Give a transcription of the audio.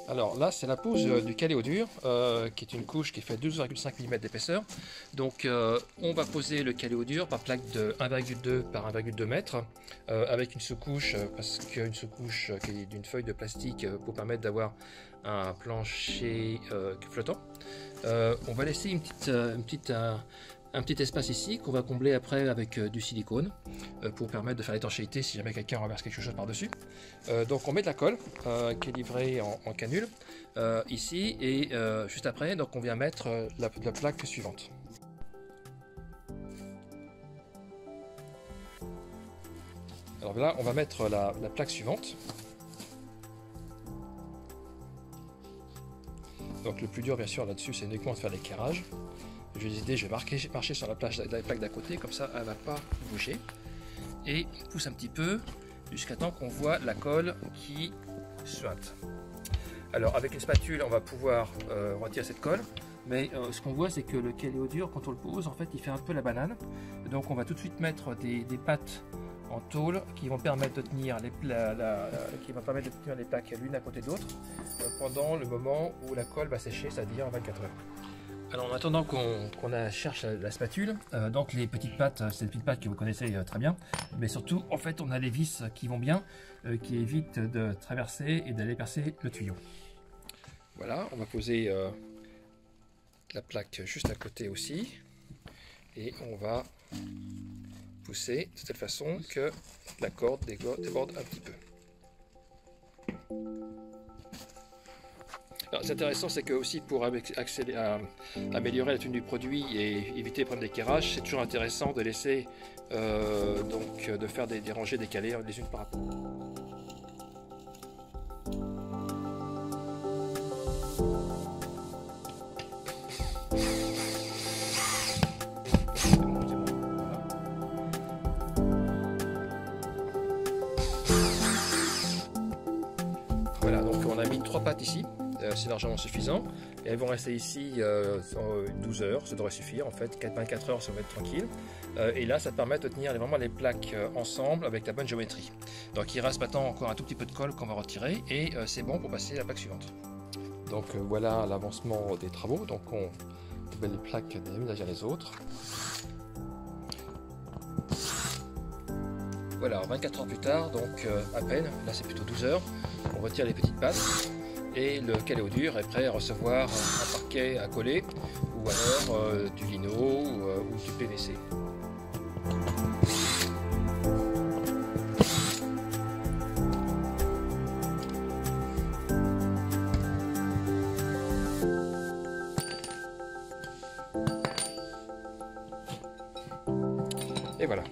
Alors là, c'est la pose du caléo dur, qui est une couche qui fait 12,5 mm d'épaisseur. Donc on va poser le caléo dur par plaque de 1,2 par 1,2 m, avec une sous-couche, parce qu'une sous-couche qui est d'une feuille de plastique pour permettre d'avoir un plancher flottant. On va laisser un petit espace ici qu'on va combler après avec du silicone pour permettre de faire l'étanchéité si jamais quelqu'un renverse quelque chose par-dessus. Donc on met de la colle qui est livrée en canule ici, et juste après donc on vient mettre la plaque suivante. Alors là on va mettre la plaque suivante. Donc le plus dur bien sûr là-dessus c'est uniquement de faire l'éclairage. Je disais, je vais marcher sur la plaque d'à côté, comme ça elle ne va pas bouger. Et on pousse un petit peu jusqu'à temps qu'on voit la colle qui suinte. Alors avec une spatule, on va pouvoir retirer cette colle. Mais ce qu'on voit, c'est que le caléo dur, quand on le pose, en fait, il fait un peu la banane. Donc on va tout de suite mettre des pattes en tôle qui vont permettre de tenir les plaques l'une à côté de l'autre pendant le moment où la colle va sécher, c'est-à-dire en 24 heures. Alors en attendant qu'on cherche la spatule, donc les petites pattes, c'est des petites pattes que vous connaissez très bien, mais surtout en fait on a les vis qui vont bien, qui évitent de traverser et d'aller percer le tuyau. Voilà, on va poser la plaque juste à côté aussi, et on va pousser de telle façon que la corde déborde un petit peu. C'est intéressant, c'est que aussi pour améliorer la tenue du produit et éviter les problèmes d'équerrage, c'est toujours intéressant de laisser de faire des rangées décalées les unes par rapport. Voilà, donc on a mis 3 pattes ici. C'est largement suffisant, et elles vont rester ici 12 heures, ça devrait suffire en fait, 24 heures ça va être tranquille, et là ça permet de tenir vraiment les plaques ensemble avec la bonne géométrie. Donc il reste maintenant encore un tout petit peu de colle qu'on va retirer, et c'est bon pour passer à la plaque suivante. Donc voilà l'avancement des travaux, donc on met les plaques les unes derrière les autres. Voilà, 24 heures plus tard, donc à peine, là c'est plutôt 12 heures, on retire les petites pattes. Et le caléo dur est prêt à recevoir un parquet à coller, ou alors du lino ou du PVC. Et voilà.